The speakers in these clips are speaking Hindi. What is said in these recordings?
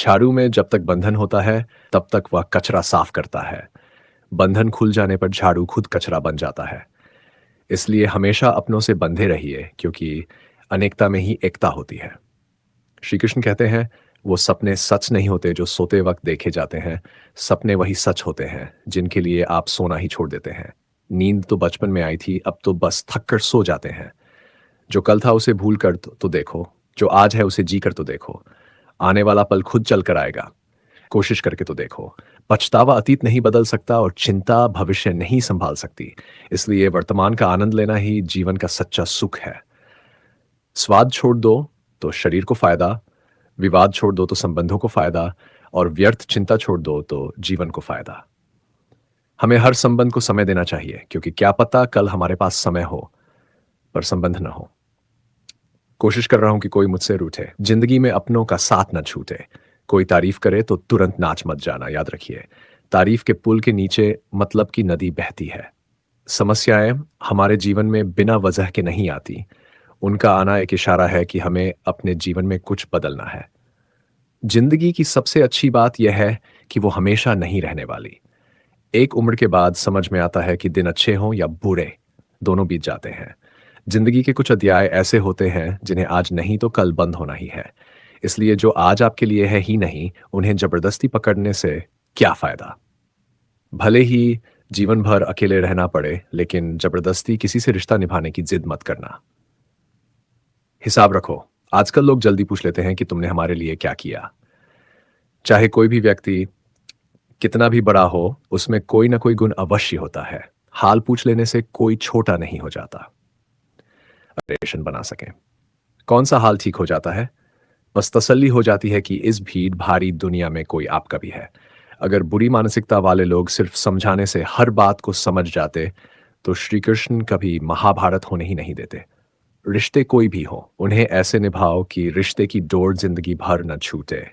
झाड़ू में जब तक बंधन होता है, तब तक वह कचरा साफ करता है। बंधन खुल जाने पर झाड़ू खुद कचरा बन जाता है। इसलिए हमेशा अपनों से बंधे रहिए, क्योंकि अनेकता में ही एकता होती है। श्री कृष्ण कहते हैं, वो सपने सच नहीं होते जो सोते वक्त देखे जाते हैं। सपने वही सच होते हैं जिनके लिए आप सोना ही छोड़ देते हैं। नींद तो बचपन में आई थी, अब तो बस थक कर सो जाते हैं। जो कल था उसे भूल कर तो देखो, जो आज है उसे जी कर तो देखो। आने वाला पल खुद चल कर आएगा, कोशिश करके तो देखो। पछतावा अतीत नहीं बदल सकता और चिंता भविष्य नहीं संभाल सकती। इसलिए वर्तमान का आनंद लेना ही जीवन का सच्चा सुख है। स्वाद छोड़ दो तो शरीर को फायदा, विवाद छोड़ दो तो संबंधों को फायदा, और व्यर्थ चिंता छोड़ दो तो जीवन को फायदा। हमें हर संबंध को समय देना चाहिए, क्योंकि क्या पता कल हमारे पास समय हो पर संबंध न हो। कोशिश कर रहा हूं कि कोई मुझसे रूठे, जिंदगी में अपनों का साथ न छूटे। कोई तारीफ करे तो तुरंत नाच मत जाना, याद रखिए। तारीफ के पुल के नीचे मतलब की नदी बहती है। समस्याएं हमारे जीवन में बिना वजह के नहीं आती। उनका आना एक इशारा है कि हमें अपने जीवन में कुछ बदलना है। जिंदगी की सबसे अच्छी बात यह है कि वो हमेशा नहीं रहने वाली। एक उम्र के बाद समझ में आता है कि दिन अच्छे हों या बुरे, दोनों बीत जाते हैं। जिंदगी के कुछ अध्याय ऐसे होते हैं जिन्हें आज नहीं तो कल बंद होना ही है। इसलिए जो आज आपके लिए है ही नहीं, उन्हें जबरदस्ती पकड़ने से क्या फायदा। भले ही जीवन भर अकेले रहना पड़े, लेकिन जबरदस्ती किसी से रिश्ता निभाने की जिद मत करना। हिसाब रखो। आजकल लोग जल्दी पूछ लेते हैं कि तुमने हमारे लिए क्या किया। चाहे कोई भी व्यक्ति कितना भी बड़ा हो, उसमें कोई ना कोई गुण अवश्य होता है। हाल पूछ लेने से कोई छोटा नहीं हो जाता। रिलेशन बना सकें। कौन सा हाल ठीक हो जाता है? बस तसल्ली हो जाती है कि इस भीड़ भारी दुनिया में कोई आपका भी है। अगर बुरी मानसिकता वाले लोग सिर्फ समझाने से हर बात को समझ जाते, तो श्री कृष्ण कभी महाभारत होने ही नहीं देते। रिश्ते कोई भी हो, उन्हें ऐसे निभाओ कि रिश्ते की डोर जिंदगी भर न छूटे।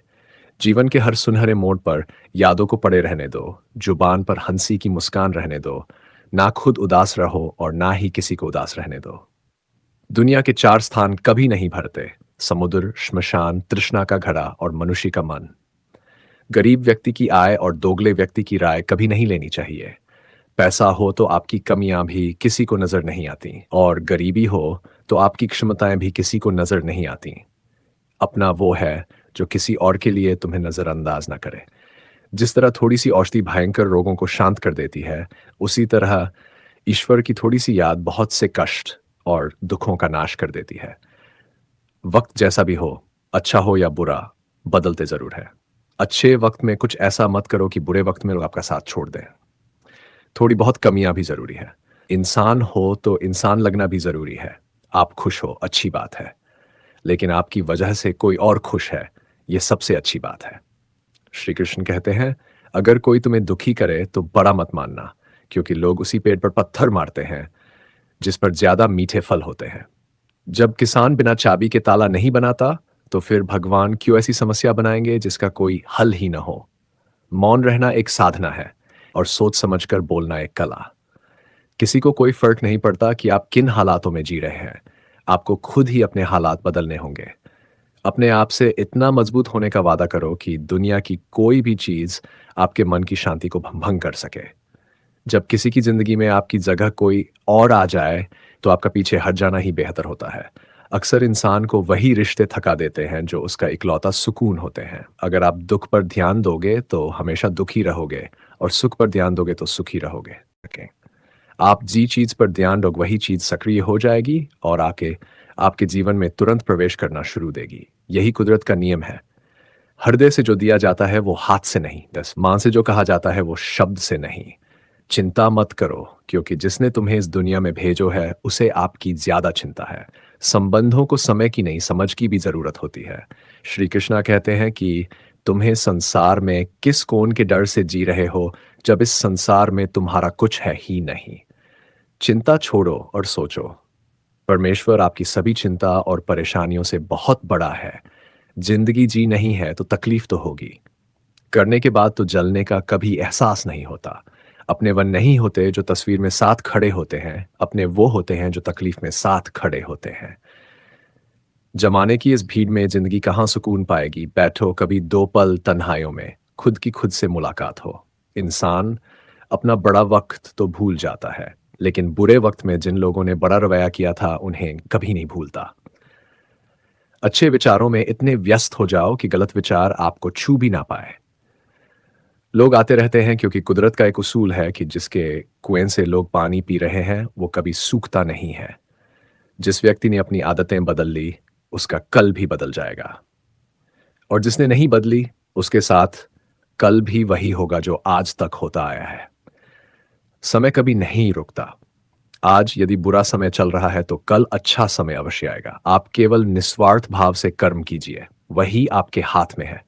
जीवन के हर सुनहरे मोड़ पर यादों को पड़े रहने दो। जुबान पर हंसी की मुस्कान रहने दो। ना खुद उदास रहो और ना ही किसी को उदास रहने दो। दुनिया के चार स्थान कभी नहीं भरते: समुद्र, श्मशान, तृष्णा का घड़ा और मनुष्य का मन। गरीब व्यक्ति की आय और दोगले व्यक्ति की राय कभी नहीं लेनी चाहिए। पैसा हो तो आपकी कमियां भी किसी को नजर नहीं आती, और गरीबी हो तो आपकी क्षमताएं भी किसी को नजर नहीं आती। अपना वो है जो किसी और के लिए तुम्हें नजरअंदाज ना करे। जिस तरह थोड़ी सी औषधि भयंकर रोगों को शांत कर देती है, उसी तरह ईश्वर की थोड़ी सी याद बहुत से कष्ट और दुखों का नाश कर देती है। वक्त जैसा भी हो, अच्छा हो या बुरा, बदलते जरूर है। अच्छे वक्त में कुछ ऐसा मत करो कि बुरे वक्त में लोग आपका साथ छोड़ दें। थोड़ी बहुत कमियां भी जरूरी है। इंसान हो तो इंसान लगना भी जरूरी है। आप खुश हो, अच्छी बात है, लेकिन आपकी वजह से कोई और खुश है, यह सबसे अच्छी बात है। श्री कृष्ण कहते हैं, अगर कोई तुम्हें दुखी करे तो बड़ा मत मानना, क्योंकि लोग उसी पेड़ पर पत्थर मारते हैं जिस पर ज्यादा मीठे फल होते हैं। जब किसान बिना चाबी के ताला नहीं बनाता, तो फिर भगवान क्यों ऐसी समस्या बनाएंगे जिसका कोई हल ही ना हो। मौन रहना एक साधना है, और सोच समझकर बोलना एक कला। किसी को कोई फर्क नहीं पड़ता कि आप किन हालातों में जी रहे हैं। आपको खुद ही अपने हालात बदलने होंगे। अपने आप से इतना मजबूत होने का वादा करो कि दुनिया की कोई भी चीज आपके मन की शांति को भंग कर सके। जब किसी की जिंदगी में आपकी जगह कोई और आ जाए, तो आपका पीछे हट जाना ही बेहतर होता है। अक्सर इंसान को वही रिश्ते थका देते हैं जो उसका इकलौता सुकून होते हैं। अगर आप दुख पर ध्यान दोगे तो हमेशा दुखी रहोगे, और सुख पर ध्यान दोगे तो सुखी रहोगे। Okay? आप जी चीज पर ध्यान दोगे, वही चीज सक्रिय हो जाएगी और आके आपके जीवन में तुरंत प्रवेश करना शुरू देगी। यही कुदरत का नियम है। हृदय से जो दिया जाता है वो हाथ से नहीं, बस मां से जो कहा जाता है वो शब्द से नहीं। चिंता मत करो, क्योंकि जिसने तुम्हें इस दुनिया में भेजो है उसे आपकी ज्यादा चिंता है। संबंधों को समय की नहीं, समझ की भी जरूरत होती है। श्री कृष्णा कहते हैं कि तुम्हें संसार में किस कौन के डर से जी रहे हो, जब इस संसार में तुम्हारा कुछ है ही नहीं। चिंता छोड़ो और सोचो, परमेश्वर आपकी सभी चिंता और परेशानियों से बहुत बड़ा है। जिंदगी जी नहीं है तो तकलीफ तो होगी। करने के बाद तो जलने का कभी एहसास नहीं होता। अपने वन नहीं होते जो तस्वीर में साथ खड़े होते हैं, अपने वो होते हैं जो तकलीफ में साथ खड़े होते हैं। जमाने की इस भीड़ में जिंदगी कहाँ सुकून पाएगी, बैठो कभी दो पल तन्हाइयों में, खुद की खुद से मुलाकात हो। इंसान अपना बड़ा वक्त तो भूल जाता है, लेकिन बुरे वक्त में जिन लोगों ने बड़ा रवैया किया था उन्हें कभी नहीं भूलता। अच्छे विचारों में इतने व्यस्त हो जाओ कि गलत विचार आपको छू भी ना पाए। लोग आते रहते हैं क्योंकि कुदरत का एक उसूल है कि जिसके कुएं से लोग पानी पी रहे हैं वो कभी सूखता नहीं है। जिस व्यक्ति ने अपनी आदतें बदल ली, उसका कल भी बदल जाएगा, और जिसने नहीं बदली, उसके साथ कल भी वही होगा जो आज तक होता आया है। समय कभी नहीं रुकता। आज यदि बुरा समय चल रहा है तो कल अच्छा समय अवश्य आएगा। आप केवल निस्वार्थ भाव से कर्म कीजिए, वही आपके हाथ में है।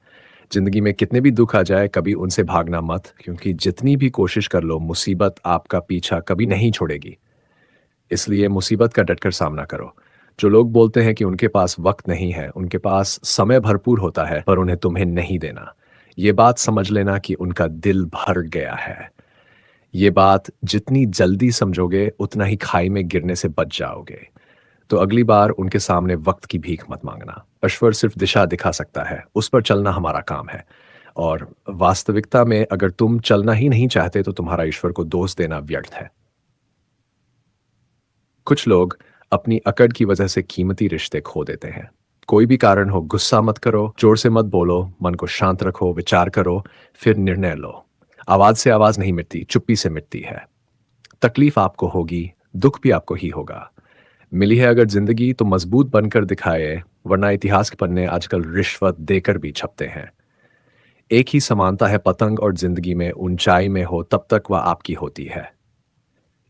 जिंदगी में कितने भी दुख आ जाए, कभी उनसे भागना मत, क्योंकि जितनी भी कोशिश कर लो, मुसीबत आपका पीछा कभी नहीं छोड़ेगी। इसलिए मुसीबत का डटकर सामना करो। जो लोग बोलते हैं कि उनके पास वक्त नहीं है, उनके पास समय भरपूर होता है, पर उन्हें तुम्हें नहीं देना। ये बात समझ लेना कि उनका दिल भर गया है। ये बात जितनी जल्दी समझोगे, उतना ही खाई में गिरने से बच जाओगे। तो अगली बार उनके सामने वक्त की भीख मत मांगना। ईश्वर सिर्फ दिशा दिखा सकता है, उस पर चलना हमारा काम है। और वास्तविकता में अगर तुम चलना ही नहीं चाहते तो तुम्हारा ईश्वर को दोष देना व्यर्थ है। कुछ लोग अपनी अकड़ की वजह से कीमती रिश्ते खो देते हैं। कोई भी कारण हो, गुस्सा मत करो, जोर से मत बोलो, मन को शांत रखो, विचार करो, फिर निर्णय लो। आवाज से आवाज नहीं मिटती, चुप्पी से मिटती है। तकलीफ आपको होगी, दुख भी आपको ही होगा। मिली है अगर जिंदगी तो मजबूत बनकर दिखाए, वरना इतिहास के पन्ने आजकल रिश्वत देकर भी छपते हैं। एक ही समानता है पतंग और जिंदगी में, ऊंचाई में हो तब तक वह आपकी होती है।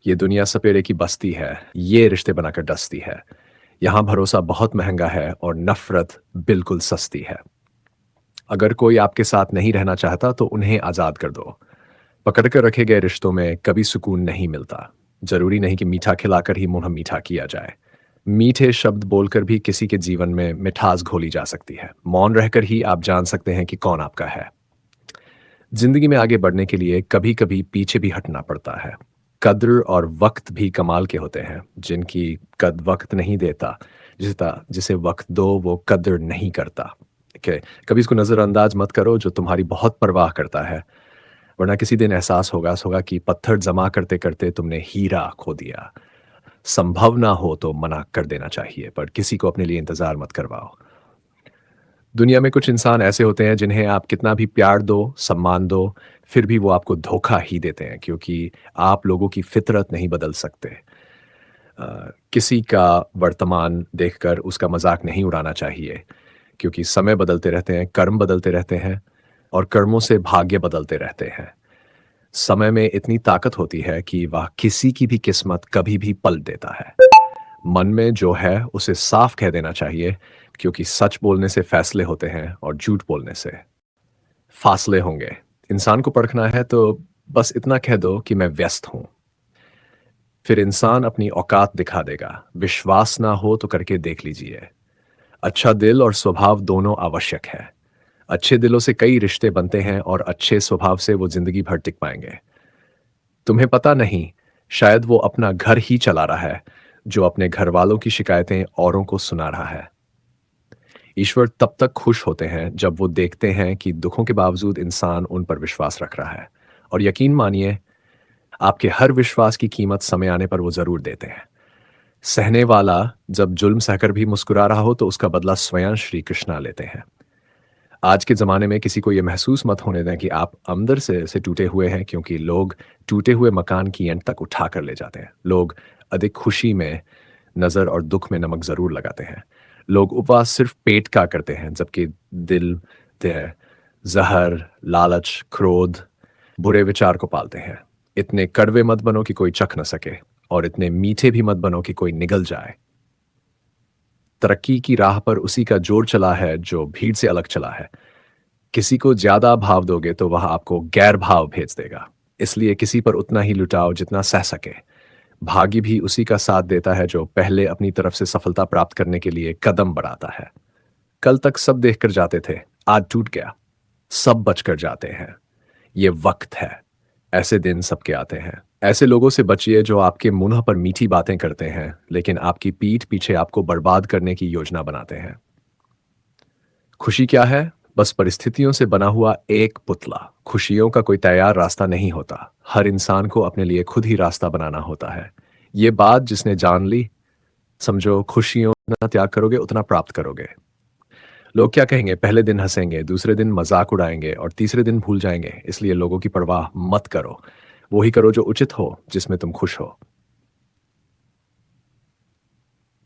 ये दुनिया सपेरे की बस्ती है, ये रिश्ते बनाकर डसती है। यहाँ भरोसा बहुत महंगा है और नफरत बिल्कुल सस्ती है। अगर कोई आपके साथ नहीं रहना चाहता तो उन्हें आजाद कर दो। पकड़ कर रखे गए रिश्तों में कभी सुकून नहीं मिलता। जरूरी नहीं कि मीठा खिलाकर ही मुंह मीठा किया जाए। मीठे शब्द बोलकर भी किसी के जीवन में मिठास घोली जा सकती है। मौन रहकर ही आप जान सकते हैं कि कौन आपका है। जिंदगी में आगे बढ़ने के लिए कभी कभी पीछे भी हटना पड़ता है। कद्र और वक्त भी कमाल के होते हैं। जिनकी कद वक्त नहीं देता, जिसे वक्त दो वो कद्र नहीं करता। ठीक है, कभी इसको नजरअंदाज मत करो जो तुम्हारी बहुत परवाह करता है, वरना किसी दिन एहसास होगा कि पत्थर जमा करते करते तुमने हीरा खो दिया। संभव ना हो तो मना कर देना चाहिए, पर किसी को अपने लिए इंतजार मत करवाओ। दुनिया में कुछ इंसान ऐसे होते हैं जिन्हें आप कितना भी प्यार दो, सम्मान दो, फिर भी वो आपको धोखा ही देते हैं, क्योंकि आप लोगों की फितरत नहीं बदल सकते। किसी का वर्तमान देखकर उसका मजाक नहीं उड़ाना चाहिए, क्योंकि समय बदलते रहते हैं, कर्म बदलते रहते हैं, और कर्मों से भाग्य बदलते रहते हैं। समय में इतनी ताकत होती है कि वह किसी की भी किस्मत कभी भी पलट देता है। मन में जो है उसे साफ कह देना चाहिए, क्योंकि सच बोलने से फैसले होते हैं और झूठ बोलने से फासले होंगे। इंसान को परखना है तो बस इतना कह दो कि मैं व्यस्त हूं, फिर इंसान अपनी औकात दिखा देगा। विश्वास ना हो तो करके देख लीजिए। अच्छा दिल और स्वभाव दोनों आवश्यक है। अच्छे दिलों से कई रिश्ते बनते हैं और अच्छे स्वभाव से वो जिंदगी भर टिक पाएंगे। तुम्हें पता नहीं, शायद वो अपना घर ही चला रहा है, जो अपने घर वालों की शिकायतें औरों को सुना रहा है। ईश्वर तब तक खुश होते हैं जब वो देखते हैं कि दुखों के बावजूद इंसान उन पर विश्वास रख रहा है। और यकीन मानिए, आपके हर विश्वास की कीमत समय आने पर वो जरूर देते हैं। सहने वाला जब जुल्म सहकर भी मुस्कुरा रहा हो तो उसका बदला स्वयं श्री कृष्णा लेते हैं। आज के ज़माने में किसी को ये महसूस मत होने दें कि आप अंदर से टूटे हुए हैं, क्योंकि लोग टूटे हुए मकान की ईंट तक उठा कर ले जाते हैं। लोग अधिक खुशी में नज़र और दुख में नमक ज़रूर लगाते हैं। लोग उपवास सिर्फ पेट का करते हैं, जबकि दिल है जहर, लालच, क्रोध, बुरे विचार को पालते हैं। इतने कड़वे मत बनो कि कोई चख न सके, और इतने मीठे भी मत बनो कि कोई निगल जाए। तरक्की की राह पर उसी का जोर चला है जो भीड़ से अलग चला है। किसी को ज्यादा भाव दोगे तो वह आपको गैर भाव भेज देगा। इसलिए किसी पर उतना ही लुटाओ जितना सह सके। भाग्य भी उसी का साथ देता है जो पहले अपनी तरफ से सफलता प्राप्त करने के लिए कदम बढ़ाता है। कल तक सब देखकर जाते थे, आज टूट गया। सब बचकर जाते हैं। ये वक्त है, ऐसे दिन सबके आते हैं। ऐसे लोगों से बचिए जो आपके मुँह पर मीठी बातें करते हैं, लेकिन आपकी पीठ पीछे आपको बर्बाद करने की योजना बनाते हैं। खुशी क्या है? बस परिस्थितियों से बना हुआ एक पुतला। खुशियों का कोई तैयार रास्ता नहीं होता। हर इंसान को अपने लिए खुद ही रास्ता बनाना होता है। ये बात जिसने जान ली, समझो खुशियों जितना त्याग करोगे उतना प्राप्त करोगे। लोग क्या कहेंगे? पहले दिन हँसेंगे, दूसरे दिन मज़ाक उड़ाएँगे और तीसरे दिन भूल जाएँगे। इसलिए लोगों की परवाह मत करो। वो ही करो जो उचित हो, जिसमें तुम खुश हो।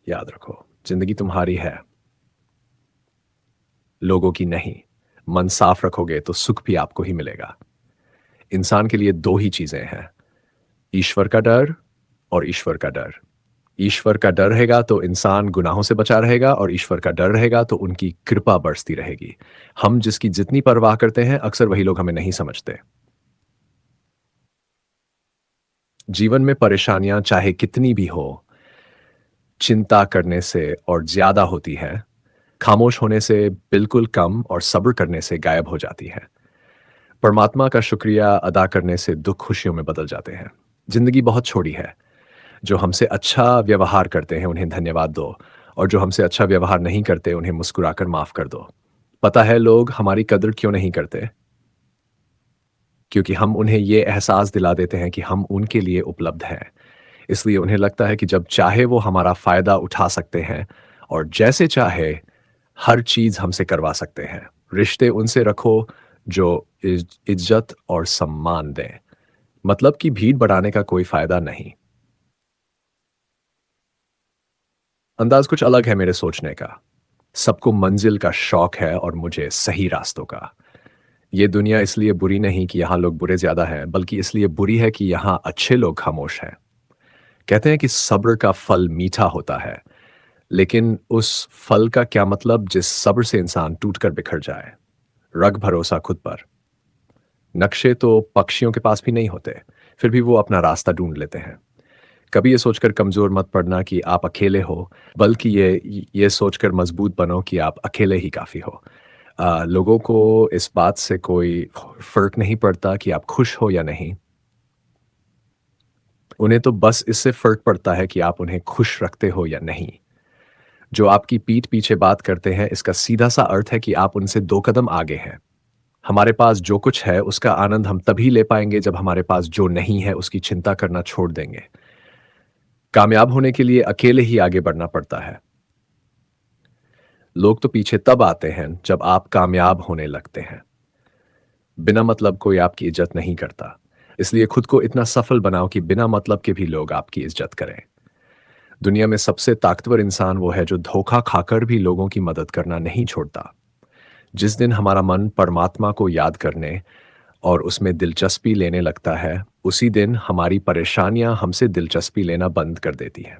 याद रखो, ज़िंदगी तुम्हारी है, लोगों की नहीं। मन साफ रखोगे तो सुख भी आपको ही मिलेगा। इंसान के लिए 2 ही चीज़ें हैं, ईश्वर का डर और ईश्वर का डर। ईश्वर का डर रहेगा तो इंसान गुनाहों से बचा रहेगा और ईश्वर का डर रहेगा तो उनकी कृपा बरसती रहेगी। हम जिसकी जितनी परवाह करते हैं, अक्सर वही लोग हमें नहीं समझते। जीवन में परेशानियाँ चाहे कितनी भी हो, चिंता करने से और ज़्यादा होती है, खामोश होने से बिल्कुल कम और सब्र करने से गायब हो जाती है। परमात्मा का शुक्रिया अदा करने से दुःख खुशियों में बदल जाते हैं। ज़िंदगी बहुत छोटी है। जो हमसे अच्छा व्यवहार करते हैं, उन्हें धन्यवाद दो और जो हमसे अच्छा व्यवहार नहीं करते, उन्हें मुस्कुराकर माफ़ कर दो। पता है लोग हमारी कदर क्यों नहीं करते? क्योंकि हम उन्हें ये एहसास दिला देते हैं कि हम उनके लिए उपलब्ध हैं। इसलिए उन्हें लगता है कि जब चाहे वो हमारा फ़ायदा उठा सकते हैं और जैसे चाहे हर चीज़ हमसे करवा सकते हैं। रिश्ते उनसे रखो जो इज़्ज़त और सम्मान दें। मतलब कि भीड़ बढ़ाने का कोई फ़ायदा नहीं। अंदाज़ कुछ अलग है मेरे सोचने का। सबको मंज़िल का शौक है और मुझे सही रास्तों का। ये दुनिया इसलिए बुरी नहीं कि यहाँ लोग बुरे ज़्यादा हैं, बल्कि इसलिए बुरी है कि यहाँ अच्छे लोग खामोश हैं। कहते हैं कि सब्र का फल मीठा होता है, लेकिन उस फल का क्या मतलब जिस सब्र से इंसान टूटकर बिखर जाए। रख भरोसा खुद पर। नक्शे तो पक्षियों के पास भी नहीं होते, फिर भी वो अपना रास्ता ढूँढ लेते हैं। कभी ये सोचकर कमज़ोर मत पड़ना कि आप अकेले हो, बल्कि ये सोचकर मज़बूत बनो कि आप अकेले ही काफ़ी हो। लोगों को इस बात से कोई फ़र्क नहीं पड़ता कि आप खुश हो या नहीं। उन्हें तो बस इससे फ़र्क पड़ता है कि आप उन्हें खुश रखते हो या नहीं। जो आपकी पीठ पीछे बात करते हैं, इसका सीधा-सा अर्थ है कि आप उनसे 2 कदम आगे हैं। हमारे पास जो कुछ है, उसका आनंद हम तभी ले पाएँगे जब हमारे पास जो नहीं है, उसकी चिंता करना छोड़ देंगे। कामयाब होने के लिए अकेले ही आगे बढ़ना पड़ता है। लोग तो पीछे तब आते हैं, जब आप कामयाब होने लगते हैं। बिना मतलब कोई आपकी इज़्ज़त नहीं करता। इसलिए खुद को इतना सफल बनाओ कि बिना मतलब के भी लोग आपकी इज़्ज़त करें। दुनिया में सबसे ताकतवर इंसान वो है जो धोखा खाकर भी लोगों की मदद करना नहीं छोड़ता। जिस दिन हमारा मन परमात्मा को याद करने और उसमें दिलचस्पी लेने लगता है, उसी दिन हमारी परेशानियां हमसे दिलचस्पी लेना बंद कर देती हैं।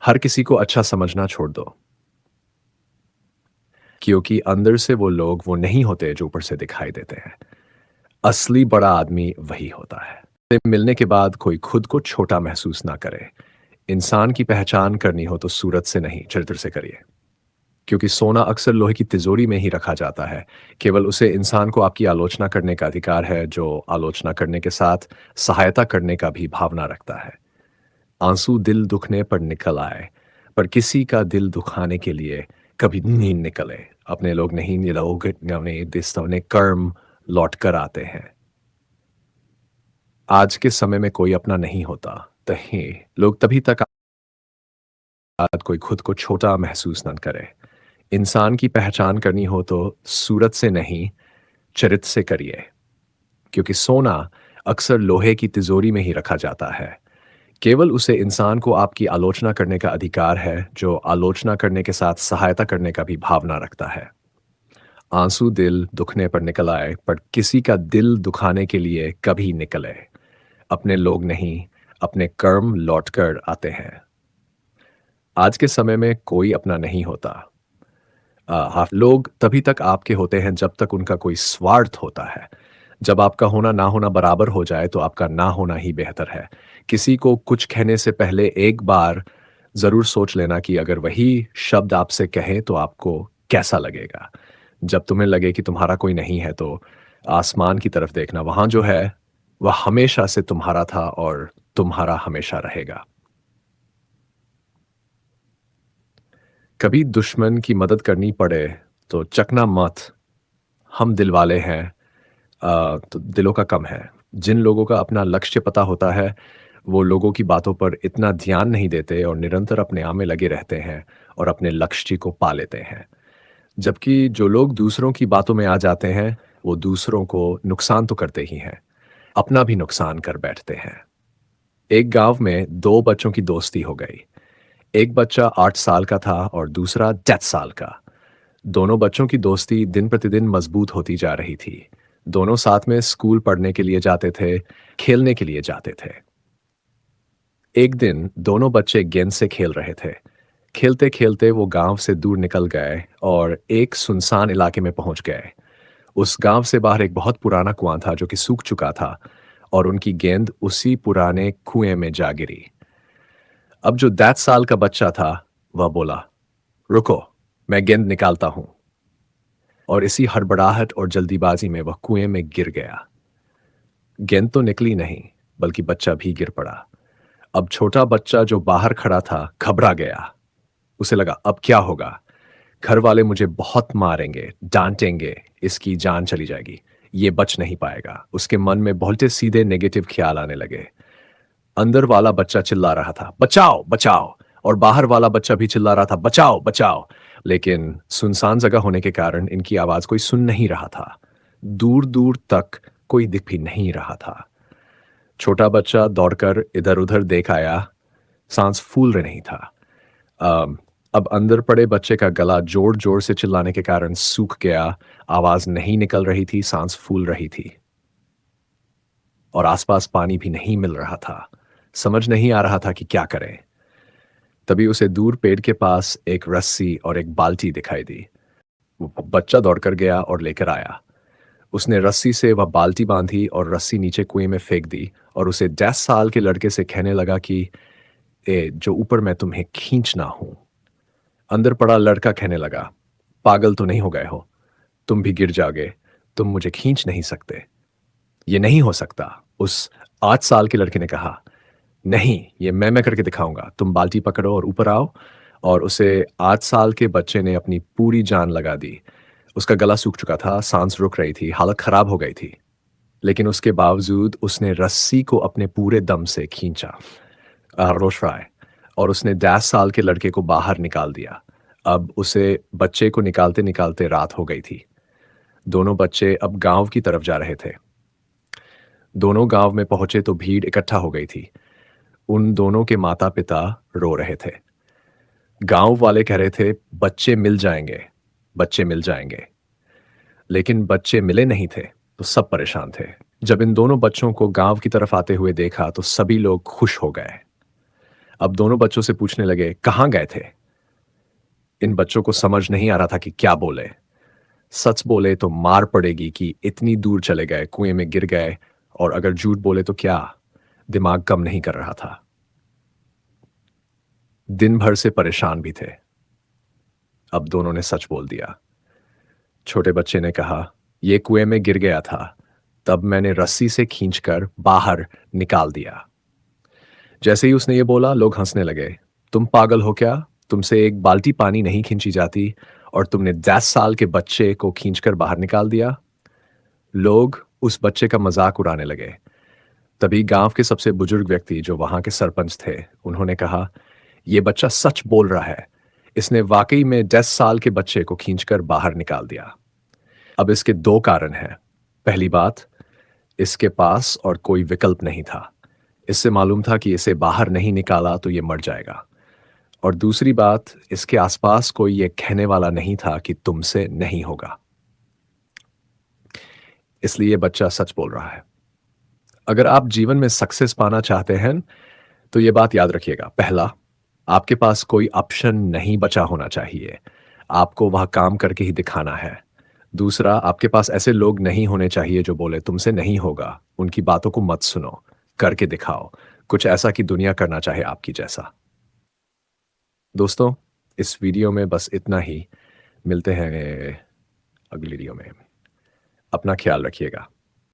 हर किसी को अच्छा समझना छोड़ दो, क्योंकि अंदर से वो लोग वो नहीं होते जो ऊपर से दिखाई देते हैं। असली बड़ा आदमी वही होता है। से मिलने के बाद कोई खुद को छोटा महसूस ना करे। इंसान की पहचान करनी हो तो सूरत से नहीं, चरित्र से करिए। क्योंकि सोना अक्सर लोहे की तिजोरी में ही रखा जाता है। केवल उसे इंसान को आपकी आलोचना करने का अधिकार है जो आलोचना करने के साथ सहायता करने का भी भावना रखता है। आंसू दिल दुखने पर निकल आए, पर किसी का दिल दुखाने के लिए कभी नींद निकले। अपने लोग नहीं निलोग नवने दिस्तवने कर्म लौट कर आते हैं। आज के समय में कोई अपना नहीं होता। तही लोग तभी तक आज कोई खुद को छोटा महसूस न करे। इंसान की पहचान करनी हो तो सूरत से नहीं, चरित्र से करिए। क्योंकि सोना अक्सर लोहे की तिजोरी में ही रखा जाता है। केवल उसे इंसान को आपकी आलोचना करने का अधिकार है जो आलोचना करने के साथ सहायता करने का भी भावना रखता है। आंसू दिल दुखने पर निकल आए, पर किसी का दिल दुखाने के लिए कभी निकले। अपने लोग नहीं, अपने कर्म लौटकर आते हैं। आज के समय में कोई अपना नहीं होता। हाँ, लोग तभी तक आपके होते हैं जब तक उनका कोई स्वार्थ होता है। जब आपका होना ना होना बराबर हो जाए तो आपका ना होना ही बेहतर है। किसी को कुछ कहने से पहले एक बार ज़रूर सोच लेना कि अगर वही शब्द आपसे कहें तो आपको कैसा लगेगा। जब तुम्हें लगे कि तुम्हारा कोई नहीं है तो आसमान की तरफ देखना, वहाँ जो है, वह हमेशा से तुम्हारा था और तुम्हारा हमेशा रहेगा। कभी दुश्मन की मदद करनी पड़े, तो चकना मत, हम दिलवाले हैं। तो दिलों का कम है। जिन लोगों का अपना लक्ष्य पता होता है, वो लोगों की बातों पर इतना ध्यान नहीं देते और निरंतर अपने आप में लगे रहते हैं और अपने लक्ष्य को पा लेते हैं। जबकि जो लोग दूसरों की बातों में आ जाते हैं, वो दूसरों को नुकसान तो करते ही हैं, अपना भी नुकसान कर बैठते हैं। एक गांव में दो बच्चों की दोस्ती हो गई। एक बच्चा 8 साल का था और दूसरा 10 साल का। दोनों बच्चों की दोस्ती दिन प्रतिदिन मजबूत होती जा रही थी। दोनों साथ में स्कूल पढ़ने के लिए जाते थे, खेलने के लिए जाते थे। एक दिन दोनों बच्चे गेंद से खेल रहे थे। खेलते खेलते वो गांव से दूर निकल गए और एक सुनसान इलाके में पहुंच गए। उस गांव से बाहर एक बहुत पुराना कुआं था जो कि सूख चुका था, और उनकी गेंद उसी पुराने कुएं में जा गिरी। अब जो 10 साल का बच्चा था, वह बोला, रुको, मैं गेंद निकालता हूं। और इसी हड़बड़ाहट और जल्दीबाजी में वह कुएं में गिर गया। गेंद तो निकली नहीं, बल्कि बच्चा भी गिर पड़ा। अब छोटा बच्चा जो बाहर खड़ा था घबरा गया। उसे लगा, अब क्या होगा? घर वाले मुझे बहुत मारेंगे, डांटेंगे, इसकी जान चली जाएगी, ये बच नहीं पाएगा। उसके मन में बहुत सीधे नेगेटिव ख्याल आने लगे। अंदर वाला बच्चा चिल्ला रहा था, बचाओ बचाओ, और बाहर वाला बच्चा भी चिल्ला रहा था, बचाओ बचाओ। लेकिन सुनसान जगह होने के कारण इनकी आवाज कोई सुन नहीं रहा था। दूर दूर तक कोई दिख भी नहीं रहा था। छोटा बच्चा दौड़कर इधर उधर देख आया, सांस फूल रही नहीं था। अम, अब अंदर पड़े बच्चे का गला जोर जोर से चिल्लाने के कारण सूख गया। आवाज नहीं निकल रही थी, सांस फूल रही थी, और आसपास पानी भी नहीं मिल रहा था। समझ नहीं आ रहा था कि क्या करें। तभी उसे दूर पेड़ के पास एक रस्सी और एक बाल्टी दिखाई दी। वो बच्चा दौड़कर गया और लेकर आया। उसने रस्सी से वह बाल्टी बांधी और रस्सी नीचे कुएं में फेंक दी, और उसे 10 साल के लड़के से कहने लगा कि ए जो ऊपर मैं तुम्हें खींचना हूं। अंदर पड़ा लड़का कहने लगा, पागल तो नहीं हो गए हो? तुम भी गिर जाओगे, तुम मुझे खींच नहीं सकते, ये नहीं हो सकता। उस 8 साल के लड़के ने कहा, नहीं, ये मैं करके दिखाऊंगा, तुम बाल्टी पकड़ो और ऊपर आओ। और उसे 8 साल के बच्चे ने अपनी पूरी जान लगा दी। उसका गला सूख चुका था, सांस रुक रही थी, हालत खराब हो गई थी। लेकिन उसके बावजूद उसने रस्सी को अपने पूरे दम से खींचा, रोश फ्राई, और उसने 10 साल के लड़के को बाहर निकाल दिया। अब उसे बच्चे को निकालते निकालते रात हो गई थी। दोनों बच्चे अब गांव की तरफ जा रहे थे। दोनों गांव में पहुंचे तो भीड़ इकट्ठा हो गई थी। उन दोनों के माता पिता रो रहे थे। गांव वाले कह रहे थे, बच्चे मिल जाएंगे, बच्चे मिल जाएंगे। लेकिन बच्चे मिले नहीं थे, तो सब परेशान थे। जब इन दोनों बच्चों को गांव की तरफ आते हुए देखा तो सभी लोग खुश हो गए। अब दोनों बच्चों से पूछने लगे, कहाँ गए थे? इन बच्चों को समझ नहीं आ रहा था कि क्या बोले। सच बोले तो मार पड़ेगी कि इतनी दूर चले गए, कुएं में गिर गए, और अगर झूठ बोले तो क्या? दिमाग कम नहीं कर रहा था। दिन भर से परेशान भी थे। अब दोनों ने सच बोल दिया। छोटे बच्चे ने कहा, ये कुएं में गिर गया था, तब मैंने रस्सी से खींचकर बाहर निकाल दिया। जैसे ही उसने ये बोला, लोग हंसने लगे। तुम पागल हो क्या? तुमसे एक बाल्टी पानी नहीं खींची जाती, और तुमने 10 साल के बच्चे को खींचकर बाहर निकाल दिया। लोग उस बच्चे का मजाक उड़ाने लगे। तभी गांव के सबसे बुजुर्ग व्यक्ति जो वहां के सरपंच थे, उन्होंने कहा, यह बच्चा सच बोल रहा है, इसने वाकई में 10 साल के बच्चे को खींचकर बाहर निकाल दिया। अब इसके दो कारण हैं। पहली बात, इसके पास और कोई विकल्प नहीं था। इससे मालूम था कि इसे बाहर नहीं निकाला तो ये मर जाएगा। और दूसरी बात, इसके आसपास कोई ये कहने वाला नहीं था कि तुमसे नहीं होगा। इसलिए ये बच्चा सच बोल रहा है। अगर आप जीवन में सक्सेस पाना चाहते हैं, तो ये बात याद रखिएगा। पहला, आपके पास कोई ऑप्शन नहीं बचा होना चाहिए, आपको वह काम करके ही दिखाना है। दूसरा, आपके पास ऐसे लोग नहीं होने चाहिए जो बोले तुमसे नहीं होगा, उनकी बातों को मत सुनो, करके दिखाओ कुछ ऐसा कि दुनिया करना चाहे आपकी जैसा। दोस्तों, इस वीडियो में बस इतना ही। मिलते हैं अगली वीडियो में। अपना ख्याल रखिएगा।